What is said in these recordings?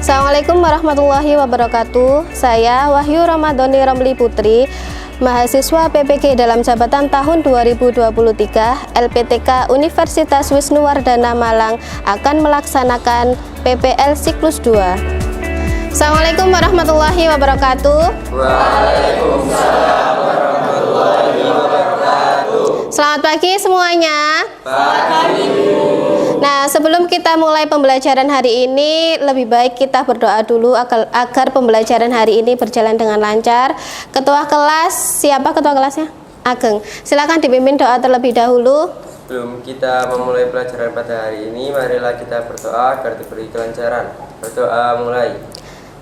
Assalamualaikum warahmatullahi wabarakatuh. Saya Wahyu Ramadhani Ramli Putri, mahasiswa PPG dalam jabatan tahun 2023 LPTK Universitas Wisnuwardana Malang akan melaksanakan PPL siklus 2. Assalamualaikum warahmatullahi wabarakatuh. Waalaikumsalam warahmatullahi wabarakatuh. Selamat pagi semuanya. Selamat pagi. Nah, sebelum kita mulai pembelajaran hari ini, lebih baik kita berdoa dulu agar pembelajaran hari ini berjalan dengan lancar. Ketua kelas, siapa ketua kelasnya? Ageng. Silakan dipimpin doa terlebih dahulu. Sebelum kita memulai pelajaran pada hari ini, marilah kita berdoa agar diberi kelancaran. Berdoa mulai.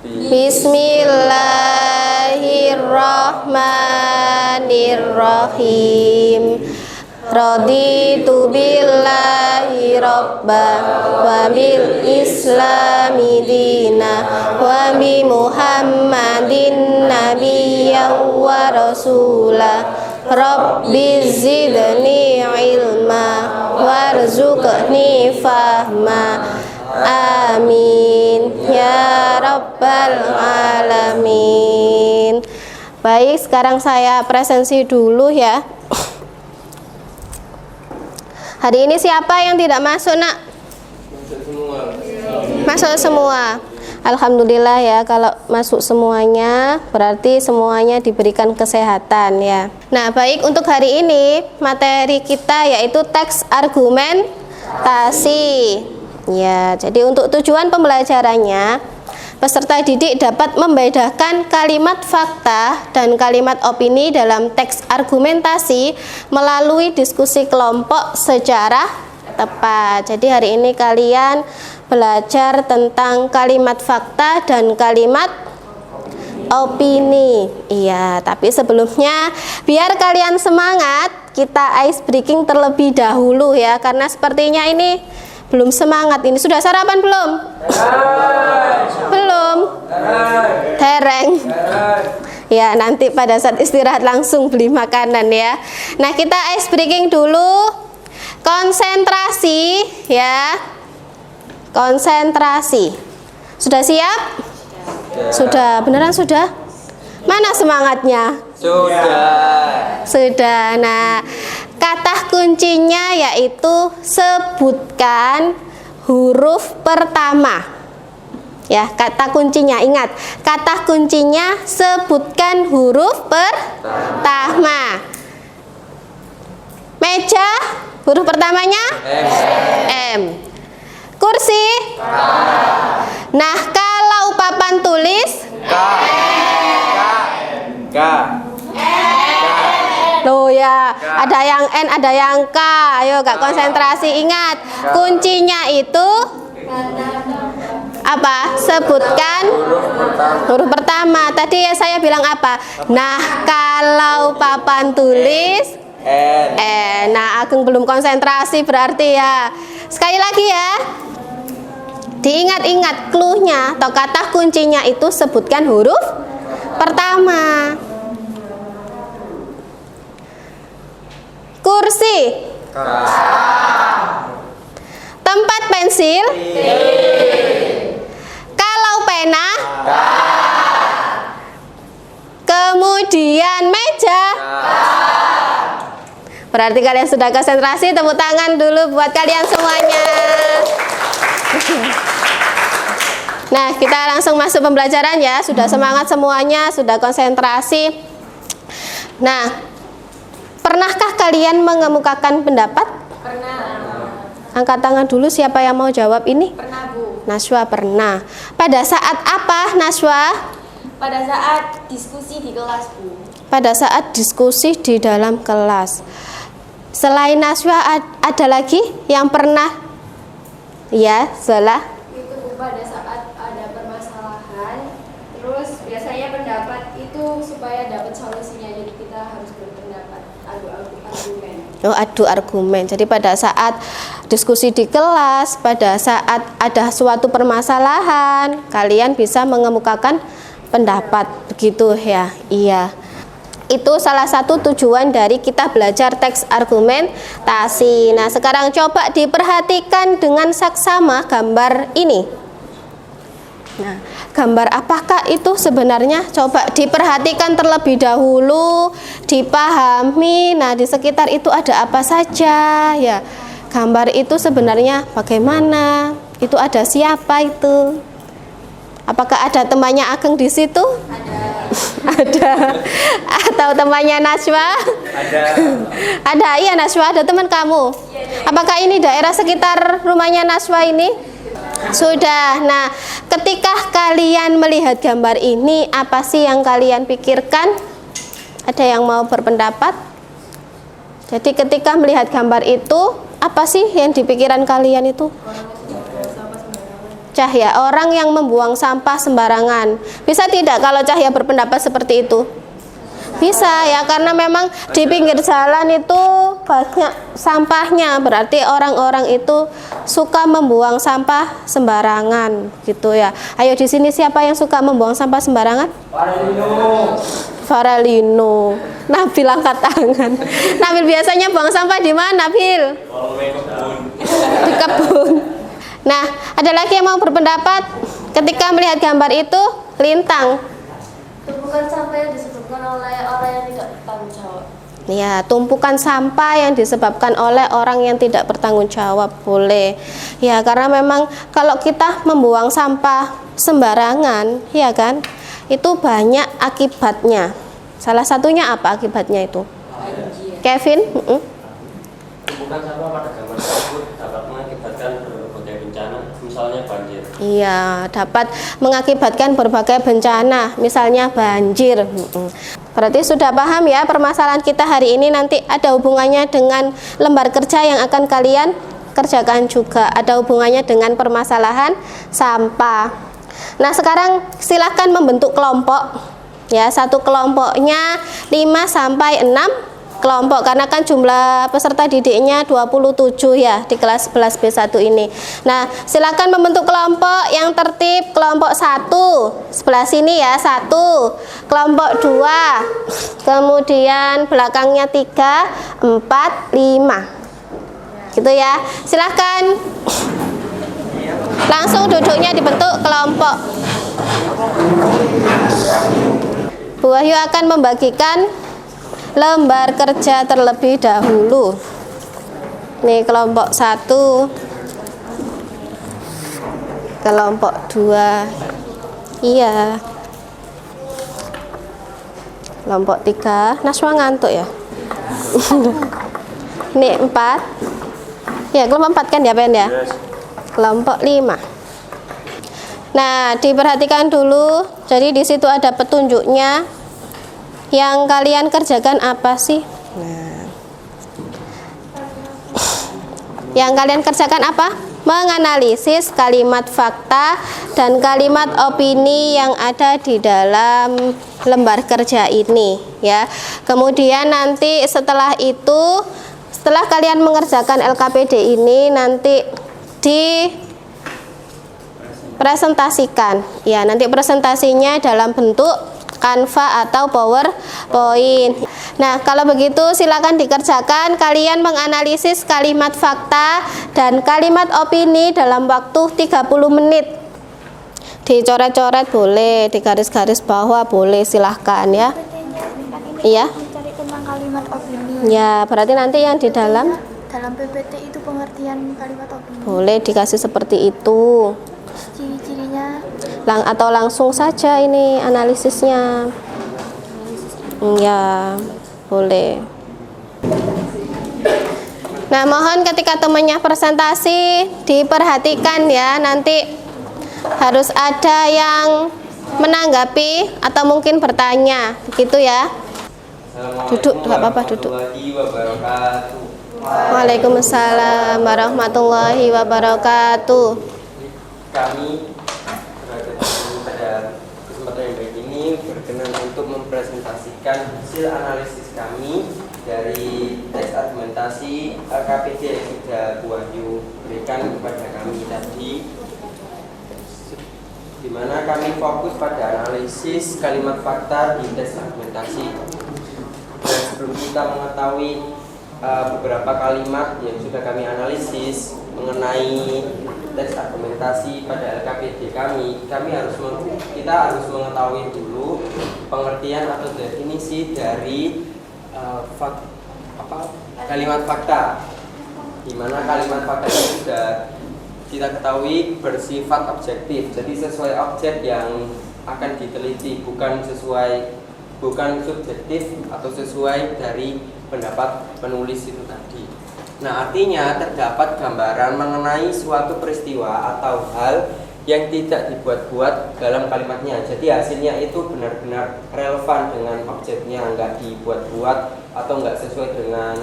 Bismillahirrahmanirrahim. Raditu billahi rabba wa bil islami dina wa bi muhammadin nabiyyan wa rasula. Rabbi zidni ilma warzuqni fahma. Amin ya rabbal alamin. Baik, sekarang saya presensi dulu ya. Hari ini siapa yang tidak masuk, Nak? Masuk semua. Masuk semua. Alhamdulillah ya, kalau masuk semuanya berarti semuanya diberikan kesehatan ya. Nah, baik, untuk hari ini materi kita yaitu teks argumentasi. Ya, jadi untuk tujuan pembelajarannya, peserta didik dapat membedakan kalimat fakta dan kalimat opini dalam teks argumentasi melalui diskusi kelompok secara tepat. Jadi hari ini kalian belajar tentang kalimat fakta dan kalimat opini. Iya, tapi sebelumnya biar kalian semangat, kita ice breaking terlebih dahulu ya, karena sepertinya ini belum semangat. Ini sudah sarapan belum? Belum? Tereng. Ya, nanti pada saat istirahat langsung beli makanan ya. Nah, kita ice breaking dulu. Konsentrasi ya. Konsentrasi. Sudah siap? Sudah. Beneran sudah? Mana semangatnya? Sudah. Nah, kata kuncinya yaitu sebutkan huruf pertama. Ya, kata kuncinya, ingat, kata kuncinya sebutkan huruf pertama. Meja, huruf pertamanya M. Kursi Nah, kalau papan tulis K. Loh ya, ada yang N, ada yang K. Ayo, Kak, konsentrasi. Ingat, kuncinya itu apa? Sebutkan huruf pertama. Tadi ya saya bilang apa? Nah, kalau papan tulis N. Nah, Ageng belum konsentrasi berarti ya. Sekali lagi ya. Diingat-ingat clue-nya atau kata kuncinya itu sebutkan huruf pertama. Kursi K. Tempat pensil Kalau pena K. Kemudian meja Berarti kalian sudah konsentrasi. Tepuk tangan dulu buat kalian semuanya. Nah, kita langsung masuk pembelajaran ya. Sudah semangat semuanya, sudah konsentrasi. Nah, pernahkah kalian mengemukakan pendapat? Pernah. Angkat tangan dulu siapa yang mau jawab ini? Pernah, Bu. Naswa pernah. Pada saat apa, Naswa? Pada saat diskusi di kelas, Bu. Pada saat diskusi di dalam kelas. Selain Naswa ada lagi yang pernah? Ya, Zola. Itu, Bu, pada saat ada permasalahan, terus biasanya pendapat itu supaya dapat solusinya, jadi kita harus berpendapat, adu argumen. Oh, adu argumen. Jadi pada saat diskusi di kelas, pada saat ada suatu permasalahan, kalian bisa mengemukakan pendapat, begitu ya? Iya. Itu salah satu tujuan dari kita belajar teks argumentasi. Nah, sekarang coba diperhatikan dengan saksama gambar ini. Nah, gambar apakah itu sebenarnya? Coba diperhatikan terlebih dahulu, dipahami. Nah, di sekitar itu ada apa saja ya? Gambar itu sebenarnya bagaimana? Itu ada siapa itu? Apakah ada temannya Ageng di situ? Ada. Atau temannya Najwa? Ada, iya Najwa, ada teman kamu. Apakah ini daerah sekitar rumahnya Najwa ini? Sudah. Nah, ketika kalian melihat gambar ini, apa sih yang kalian pikirkan? Ada yang mau berpendapat? Jadi ketika melihat gambar itu, apa sih yang dipikiran kalian itu? Cahya, orang yang membuang sampah sembarangan. Bisa tidak kalau Cahya berpendapat seperti itu? Bisa ya, karena memang di pinggir jalan itu banyak sampahnya, berarti orang-orang itu suka membuang sampah sembarangan gitu ya. Ayo di sini siapa yang suka membuang sampah sembarangan? Faralino. Nabil angkat tangan. Nabil biasanya buang sampah di mana, Nabil? Di kebun. Nah, ada lagi yang mau berpendapat ketika melihat gambar itu? Lintang. Tumpukan sampah yang disebabkan oleh orang yang tidak bertanggung jawab. Ya, tumpukan sampah yang disebabkan oleh orang yang tidak bertanggung jawab, boleh. Ya, karena memang kalau kita membuang sampah sembarangan, ya kan, itu banyak akibatnya. Salah satunya apa akibatnya itu? Kevin? Tumpukan sampah pada gambar tersebut dapat mengakibatkan berbagai bencana, misalnya banjir. Iya, dapat mengakibatkan berbagai bencana, misalnya banjir. Berarti sudah paham ya permasalahan kita hari ini, nanti ada hubungannya dengan lembar kerja yang akan kalian kerjakan juga. Ada hubungannya dengan permasalahan sampah. Nah, sekarang silakan membentuk kelompok. Ya, satu kelompoknya 5 sampai 6 kelompok, karena kan jumlah peserta didiknya 27 ya di kelas 11 B1 ini. Nah, silakan membentuk kelompok yang tertib. Kelompok 1 sebelah sini ya, 1. Kelompok 2, kemudian belakangnya 3, 4, 5 gitu ya. Silakan langsung duduknya dibentuk kelompok. Bu Wahyu akan membagikan lembar kerja terlebih dahulu. Nih kelompok 1, kelompok 2, iya, kelompok 3. Naswa ngantuk ya? Nih 4, ya kelompok 4 kan ya Pen ya? Kelompok 5. Nah, diperhatikan dulu. Jadi di situ ada petunjuknya. Yang kalian kerjakan apa sih? Nah, yang kalian kerjakan apa? Menganalisis kalimat fakta dan kalimat opini yang ada di dalam lembar kerja ini ya. Kemudian nanti setelah itu, setelah kalian mengerjakan LKPD ini, nanti dipresentasikan ya. Nanti presentasinya dalam bentuk Canva atau PowerPoint. Nah, kalau begitu silakan dikerjakan. Kalian menganalisis kalimat fakta dan kalimat opini dalam waktu 30 menit. Dicoret-coret boleh, di garis-garis bawah boleh, silahkan ya. Iya. Mencari tentang kalimat opini. Ya, berarti nanti yang di dalam PPT itu pengertian kalimat opini. boleh dikasih seperti itu. Ciri-cirinya Atau langsung saja ini analisisnya. Ya, boleh. Nah, mohon ketika temannya presentasi diperhatikan ya, nanti harus ada yang menanggapi atau mungkin bertanya, begitu ya. Duduk, nggak apa-apa, duduk. Waalaikumsalam warahmatullahi wabarakatuh. Kami pada kesempatan yang baik ini berkenan untuk mempresentasikan hasil analisis kami dari tes argumentasi LKPD yang sudah Bu Wahyu berikan kepada kami tadi, di mana kami fokus pada analisis kalimat fakta di tes argumentasi. Dan sebelum kita mengetahui beberapa kalimat yang sudah kami analisis mengenai teks argumentasi pada LKPD kita harus mengetahui dulu pengertian atau definisi dari kalimat fakta, di mana kalimat fakta itu sudah kita ketahui bersifat objektif, jadi sesuai objek yang akan diteliti, bukan subjektif atau sesuai dari pendapat penulis itu tadi. Nah, artinya terdapat gambaran mengenai suatu peristiwa atau hal yang tidak dibuat-buat dalam kalimatnya. Jadi hasilnya itu benar-benar relevan dengan objeknya, nggak dibuat-buat atau nggak sesuai dengan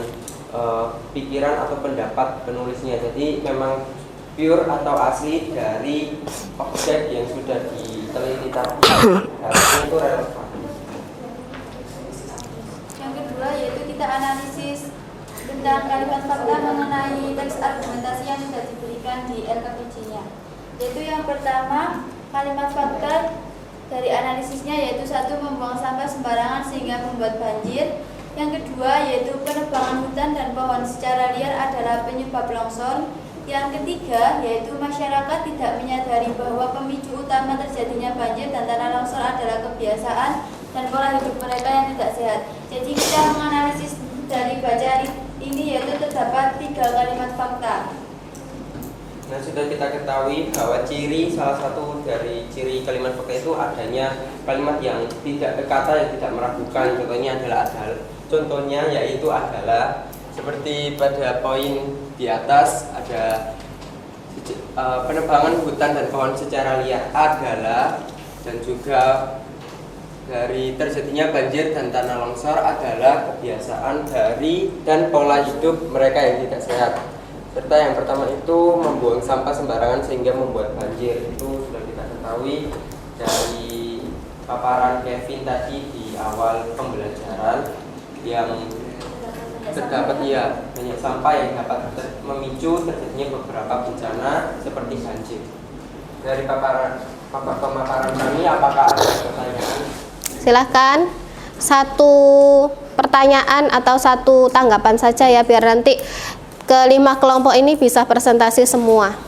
pikiran atau pendapat penulisnya. Jadi memang pure atau asli dari objek yang sudah diteliti tadi. Hasilnya itu relevan. Yang kedua yaitu kita analisis tentang kalimat fakta mengenai teks argumentasi yang sudah diberikan di LKPJ-nya. Yaitu yang pertama, kalimat fakta dari analisisnya yaitu 1. Membuang sampah sembarangan sehingga membuat banjir. Yang kedua yaitu penebangan hutan dan pohon secara liar adalah penyebab longsor. Yang ketiga yaitu masyarakat tidak menyadari bahwa pemicu utama terjadinya banjir dan tanah longsor adalah kebiasaan dan pola hidup mereka yang tidak sehat. Jadi kita menganalisis dari bacaan ini yaitu terdapat 3 kalimat fakta. Nah, sudah kita ketahui bahwa salah satu dari ciri kalimat fakta itu adanya kalimat yang kata yang tidak meragukan. Contohnya yaitu adalah seperti pada poin di atas ada penebangan hutan dan pohon secara liar adalah, dan juga dari terjadinya banjir dan tanah longsor adalah kebiasaan dari dan pola hidup mereka yang tidak sehat. Serta yang pertama itu membuang sampah sembarangan sehingga membuat banjir. Itu sudah kita ketahui dari paparan Kevin tadi di awal pembelajaran, yang terdapat banyak sampah yang dapat memicu terjadinya beberapa bencana seperti banjir. Dari pemaparan kami, apakah ada pertanyaan? Silahkan, 1 pertanyaan atau 1 tanggapan saja ya, biar nanti ke-5 kelompok ini bisa presentasi semua.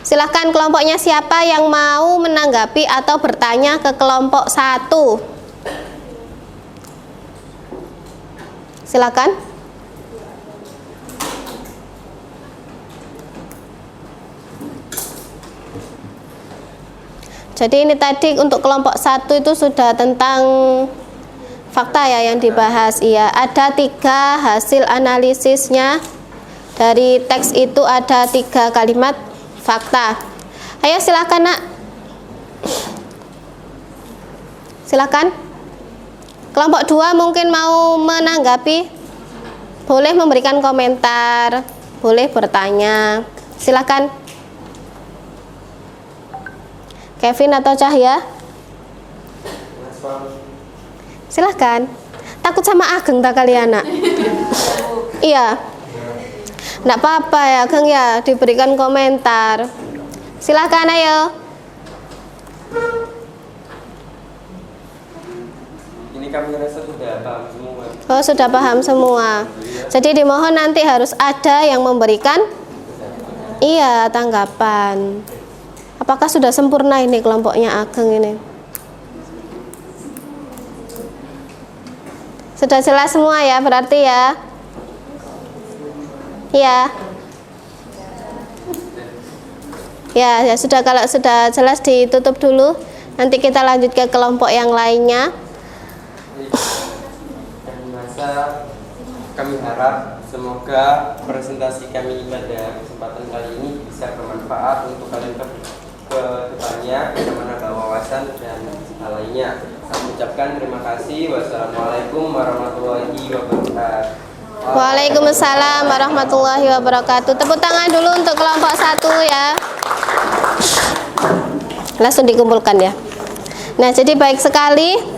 Silahkan, kelompoknya siapa yang mau menanggapi atau bertanya ke kelompok 1? Silakan. Jadi ini tadi untuk kelompok 1 itu sudah tentang fakta ya yang dibahas. Iya, ada 3 hasil analisisnya. Dari teks itu ada 3 kalimat fakta. Ayo silakan, Nak. Silakan. Kelompok 2 mungkin mau menanggapi, boleh memberikan komentar, boleh bertanya. Silakan. Kevin atau Cahya? Silakan. Takut sama Ageng tak kalian, Nak? Iya. Nggak apa-apa ya, Ageng ya, diberikan komentar. Silakan, ayo. Ini kami rasa sudah paham semua. Oh, sudah paham semua. Jadi dimohon nanti harus ada yang memberikan tanggapan. Apakah sudah sempurna ini kelompoknya Ageng ini? Sudah jelas semua ya berarti ya? Iya. Ya sudah, kalau sudah jelas ditutup dulu. Nanti kita lanjut ke kelompok yang lainnya. Dan masa kami harap semoga presentasi kami pada kesempatan kali ini bisa bermanfaat untuk kalian ke depannya, menambah wawasan dan hal lainnya. Saya ucapkan terima kasih. Wassalamualaikum warahmatullahi wabarakatuh. Waalaikumsalam warahmatullahi wabarakatuh. Tepuk tangan dulu untuk kelompok 1 ya. Langsung dikumpulkan ya. Nah, jadi baik sekali.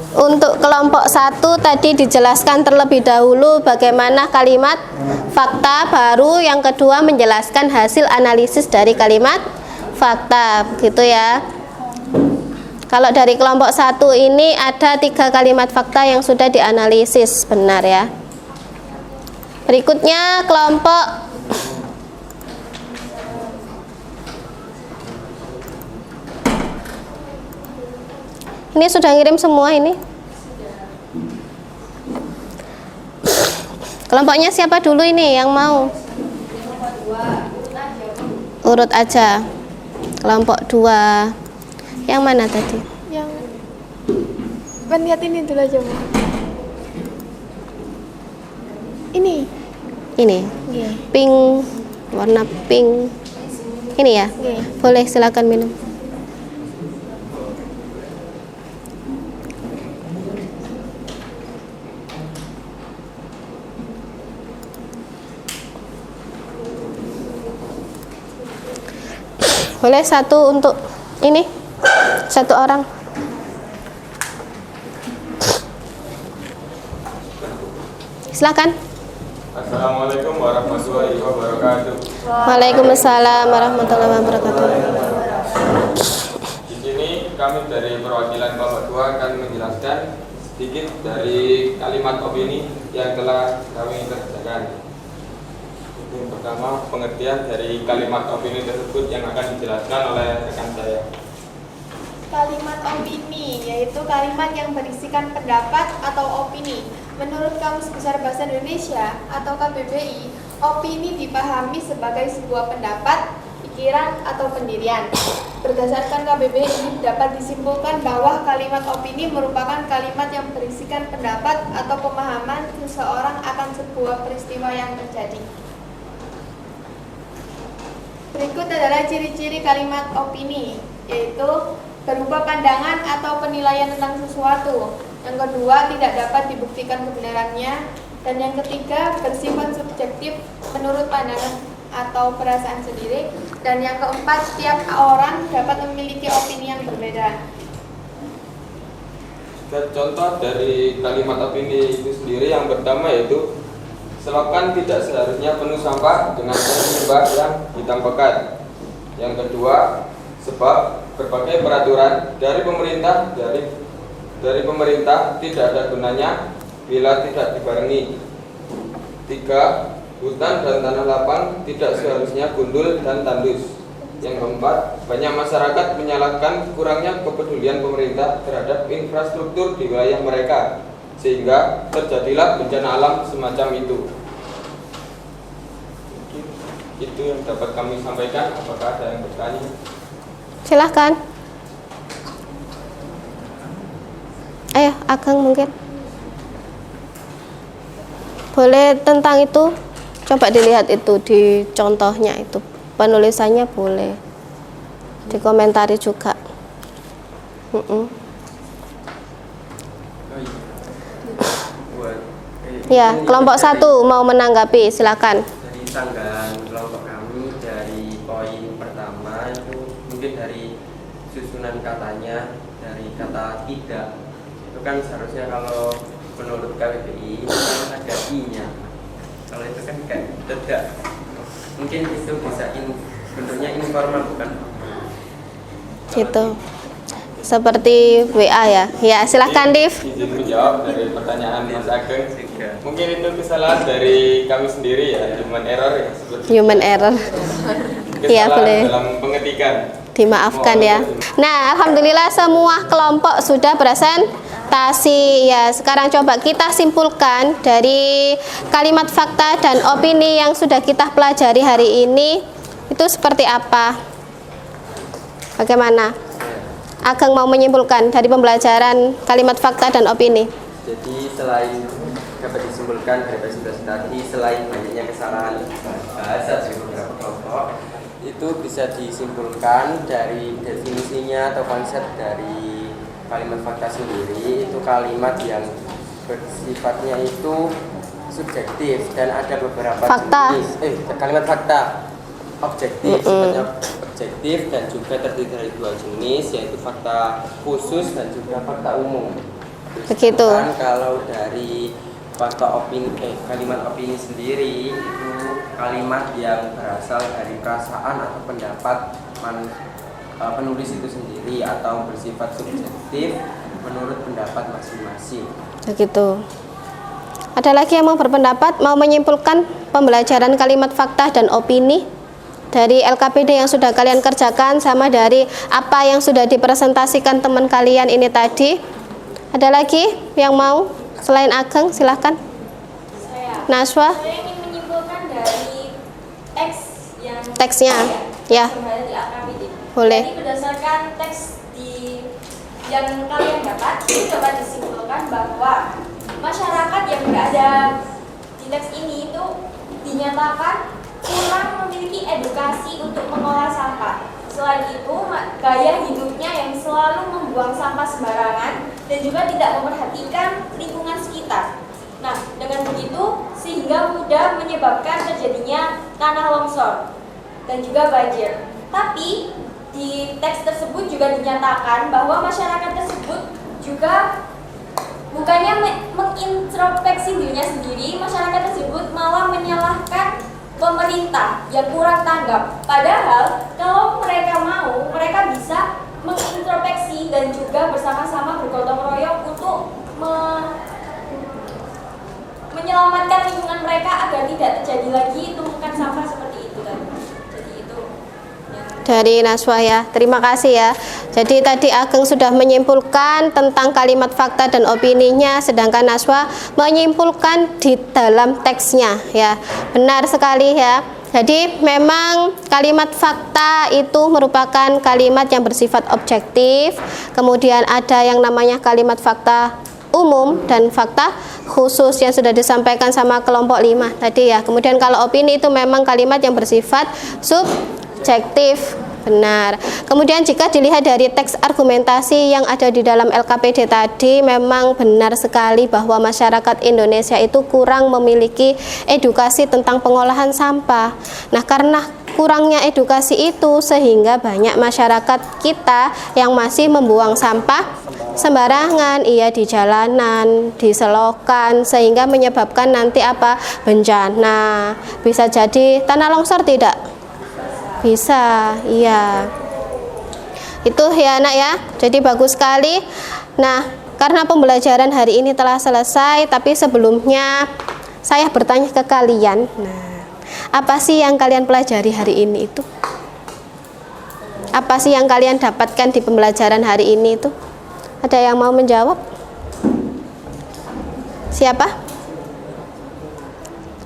Untuk kelompok 1 tadi dijelaskan terlebih dahulu bagaimana kalimat fakta, baru yang kedua menjelaskan hasil analisis dari kalimat fakta, gitu ya. Kalau dari kelompok 1 ini ada 3 kalimat fakta yang sudah dianalisis, benar ya. Berikutnya kelompok ini sudah ngirim semua ini. Kelompoknya siapa dulu ini yang mau? Urut aja. Kelompok 2. Yang mana tadi? Yang lihat ini dulu aja, Bu. Ini. Ini. Nggih. Pink, warna pink. Ini ya? Nggih. Boleh, silakan minum. Boleh satu untuk ini, satu orang. Silakan. Assalamualaikum warahmatullahi wabarakatuh. Waalaikumsalam warahmatullahi wabarakatuh. Di sini kami dari perwakilan Bapak Tua akan menjelaskan sedikit dari kalimat opini yang telah kami kerjakan. Yang pertama, pengertian dari kalimat opini tersebut yang akan dijelaskan oleh rekan saya. Kalimat opini yaitu kalimat yang berisikan pendapat atau opini. Menurut Kamus Besar Bahasa Indonesia atau KBBI, opini dipahami sebagai sebuah pendapat, pikiran, atau pendirian. Berdasarkan KBBI, dapat disimpulkan bahwa kalimat opini merupakan kalimat yang berisikan pendapat atau pemahaman seseorang akan sebuah peristiwa yang terjadi. Berikut adalah ciri-ciri kalimat opini, yaitu berupa pandangan atau penilaian tentang sesuatu. Yang kedua, tidak dapat dibuktikan kebenarannya. Dan yang ketiga, bersifat subjektif menurut pandangan atau perasaan sendiri. Dan yang keempat, setiap orang dapat memiliki opini yang berbeda. Dan contoh dari kalimat opini itu sendiri yang pertama yaitu selokan tidak seharusnya penuh sampah dengan air limbah yang ditampakkan. Yang kedua, sebab berbagai peraturan dari pemerintah tidak ada gunanya bila tidak dibarengi. 3. Hutan dan tanah lapang tidak seharusnya gundul dan tandus. Yang keempat, banyak masyarakat menyalahkan kurangnya kepedulian pemerintah terhadap infrastruktur di wilayah mereka, sehingga terjadilah bencana alam semacam itu. Itu yang dapat kami sampaikan. Apakah ada yang bertanya? Silahkan. Ayo, Ageng mungkin. Boleh tentang itu, coba dilihat itu di contohnya itu. Penulisannya boleh dikomentari juga. Ya, kelompok 1 mau menanggapi, silakan. Dari tanggapan kelompok kami dari poin pertama itu mungkin dari susunan katanya, dari kata tidak itu kan seharusnya kalau menurut KBBI ada i-nya. Kalau itu kan kayak tidak, mungkin itu bisa bentuknya informal bukan? Gitu. Seperti WA ya. Ya, silahkan Div. Izin menjawab dari pertanyaan Mas Ageng. Mungkin itu kesalahan dari kami sendiri ya, human error ya. Human error. Iya, boleh. Dalam pengetikan. Dimaafkan ya. Nah, alhamdulillah semua kelompok sudah presentasi ya. Sekarang coba kita simpulkan dari kalimat fakta dan opini yang sudah kita pelajari hari ini itu seperti apa? Bagaimana? Ageng mau menyimpulkan dari pembelajaran kalimat fakta dan opini. Jadi selain dapat disimpulkan dari presentasi tadi, selain banyaknya kesalahan bahasa di beberapa kelompok, itu bisa disimpulkan dari definisinya atau konsep dari kalimat fakta sendiri. Itu kalimat yang bersifatnya itu subjektif dan ada beberapa Fakta. jenis kalimat fakta objektif, sifatnya objektif dan juga terdiri dari 2 jenis, yaitu fakta khusus dan juga fakta umum. Begitu. Dan kalau dari fakta opini, kalimat opini sendiri itu kalimat yang berasal dari perasaan atau pendapat penulis itu sendiri atau bersifat subjektif menurut pendapat masing-masing. Begitu. Ada lagi yang mau berpendapat, mau menyimpulkan pembelajaran kalimat fakta dan opini dari LKPD yang sudah kalian kerjakan sama dari apa yang sudah dipresentasikan teman kalian ini tadi? Ada lagi yang mau selain Ageng? Silahkan. Naswa. Saya ingin menyimpulkan dari Teksnya, ya. yang ada di LKPD. Boleh. Jadi berdasarkan teks yang kalian dapat, itu dapat disimpulkan bahwa masyarakat yang berada di teks ini itu dinyatakan kurang memiliki edukasi untuk mengolah sampah. Selain itu, gaya hidupnya yang selalu membuang sampah sembarangan dan juga tidak memperhatikan lingkungan sekitar. Nah, dengan begitu sehingga mudah menyebabkan terjadinya tanah longsor dan juga banjir. Tapi di teks tersebut juga dinyatakan bahwa masyarakat tersebut juga bukannya mengintrospeksi dirinya sendiri, masyarakat tersebut malah menyalahkan pemerintah yang kurang tanggap. Padahal kalau mereka mau, mereka bisa mengintrospeksi dan juga bersama-sama bergotong royong untuk menyelamatkan lingkungan mereka agar tidak terjadi lagi tumpukan sampah seperti itu kan. Jadi itu Dari Naswa ya, terima kasih ya. Jadi tadi Ageng sudah menyimpulkan tentang kalimat fakta dan opininya, sedangkan Naswa menyimpulkan di dalam teksnya ya. Benar sekali ya. Jadi memang kalimat fakta itu merupakan kalimat yang bersifat objektif. Kemudian ada yang namanya kalimat fakta umum dan fakta khusus yang sudah disampaikan sama kelompok 5 tadi ya. Kemudian kalau opini itu memang kalimat yang bersifat subjektif. Benar. Kemudian jika dilihat dari teks argumentasi yang ada di dalam LKPD tadi, memang benar sekali bahwa masyarakat Indonesia itu kurang memiliki edukasi tentang pengolahan sampah. Nah, karena kurangnya edukasi itu sehingga banyak masyarakat kita yang masih membuang sampah sembarangan, iya, di jalanan, di selokan, sehingga menyebabkan nanti apa? Bencana. Bisa jadi tanah longsor tidak? Bisa, iya. Itu ya anak ya. Jadi bagus sekali. Nah, karena pembelajaran hari ini telah selesai, tapi sebelumnya saya bertanya ke kalian. Nah, apa sih yang kalian pelajari hari ini itu? Apa sih yang kalian dapatkan di pembelajaran hari ini itu? Ada yang mau menjawab? Siapa?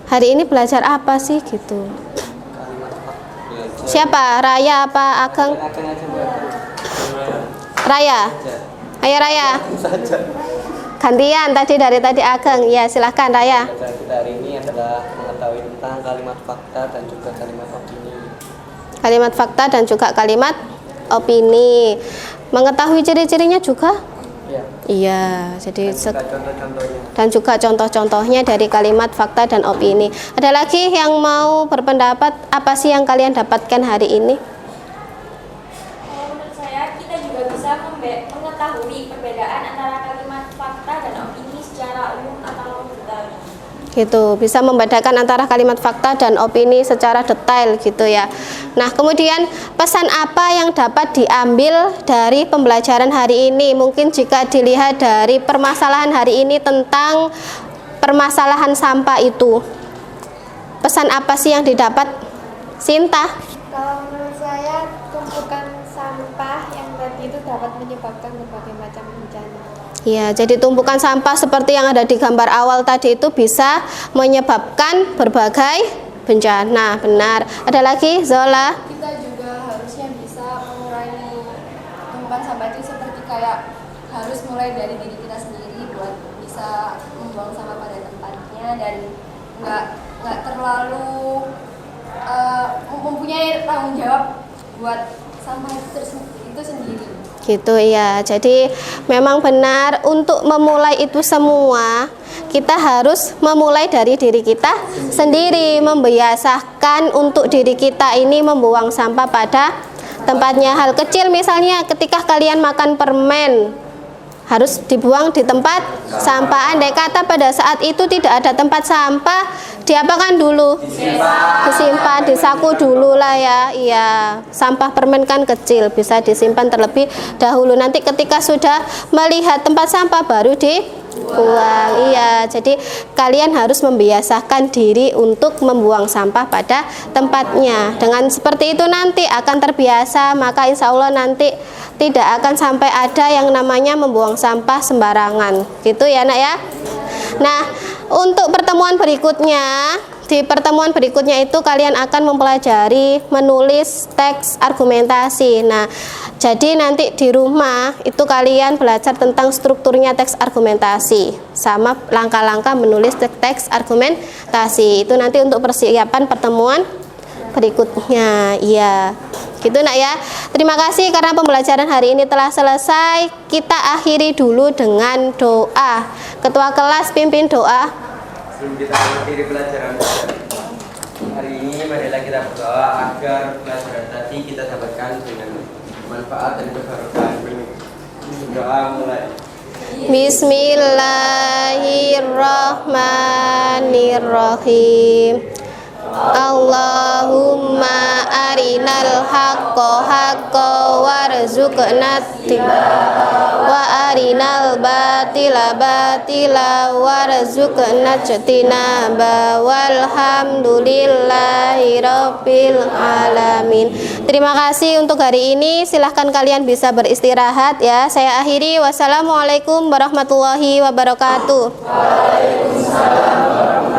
Hari ini belajar apa sih gitu? Siapa? Raya apa Ageng? Raya. Ayo Raya. Gantian dari tadi Ageng. Ya, silahkan Raya. Pelajaran kita hari ini adalah mengetahui tentang kalimat fakta dan juga kalimat opini. Kalimat fakta dan juga kalimat opini. Mengetahui ciri-cirinya juga? Ya. Iya, jadi Juga contoh-contohnya. dan juga contoh-contohnya dari kalimat fakta dan opini. Ada lagi yang mau berpendapat apa sih yang kalian dapatkan hari ini? Kalau menurut saya, kita juga bisa mengetahui perbedaan antara kalimat fakta dan opini secara umum atau detail. Gitu, bisa membedakan antara kalimat fakta dan opini secara detail gitu ya. Nah, kemudian pesan apa yang dapat diambil dari pembelajaran hari ini? Mungkin jika dilihat dari permasalahan hari ini tentang permasalahan sampah itu, pesan apa sih yang didapat? Sinta? Kalau menurut saya, tumpukan sampah yang tadi itu dapat menyebabkan berbagai macam bencana. Ya, jadi tumpukan sampah seperti yang ada di gambar awal tadi itu bisa menyebabkan berbagai bencana. Benar. Ada lagi, Zola? Kita juga harusnya bisa mengurangi tumpukan sampah itu seperti kayak harus mulai dari diri kita sendiri buat bisa membuang sampah pada tempatnya dan nggak terlalu mempunyai tanggung jawab buat sampah itu sendiri. Gitu ya. Jadi memang benar untuk memulai itu semua kita harus memulai dari diri kita sendiri, membiasakan untuk diri kita ini membuang sampah pada tempatnya. Hal kecil misalnya ketika kalian makan permen harus dibuang di tempat sampah. Andai kata pada saat itu tidak ada tempat sampah, diapakan dulu? Disimpan di saku dulu lah ya. Iya, sampah permen kan kecil, bisa disimpan terlebih dahulu. Nanti ketika sudah melihat tempat sampah baru buang. Iya, jadi kalian harus membiasakan diri untuk membuang sampah pada tempatnya. Dengan seperti itu nanti akan terbiasa, maka insya Allah nanti tidak akan sampai ada yang namanya membuang sampah sembarangan. Gitu ya nak ya. Nah, untuk pertemuan berikutnya, di pertemuan berikutnya itu kalian akan mempelajari menulis teks argumentasi. Nah, jadi nanti di rumah itu kalian belajar tentang strukturnya teks argumentasi sama langkah-langkah menulis teks argumentasi. Itu nanti untuk persiapan pertemuan berikutnya. Iya. Gitu nak ya. Terima kasih karena pembelajaran hari ini telah selesai. Kita akhiri dulu dengan doa. Ketua kelas pimpin doa. Sebelum kita mengakhiri pelajaran hari ini, marilah kita berdoa agar pelajaran tadi kita dapatkan dengan manfaat dan keberkahan. Doa mulai. Bismillahirrahmanirrahim. Allahumma arinal haqqo haqqo warzuqna ittiba'a wa arinal batila batila warzuqna ijtinaba walhamdulillahi rabbil alamin. Terima kasih untuk hari ini. Silahkan kalian bisa beristirahat ya. Saya akhiri. Wassalamualaikum warahmatullahi wabarakatuh. Waalaikumsalam.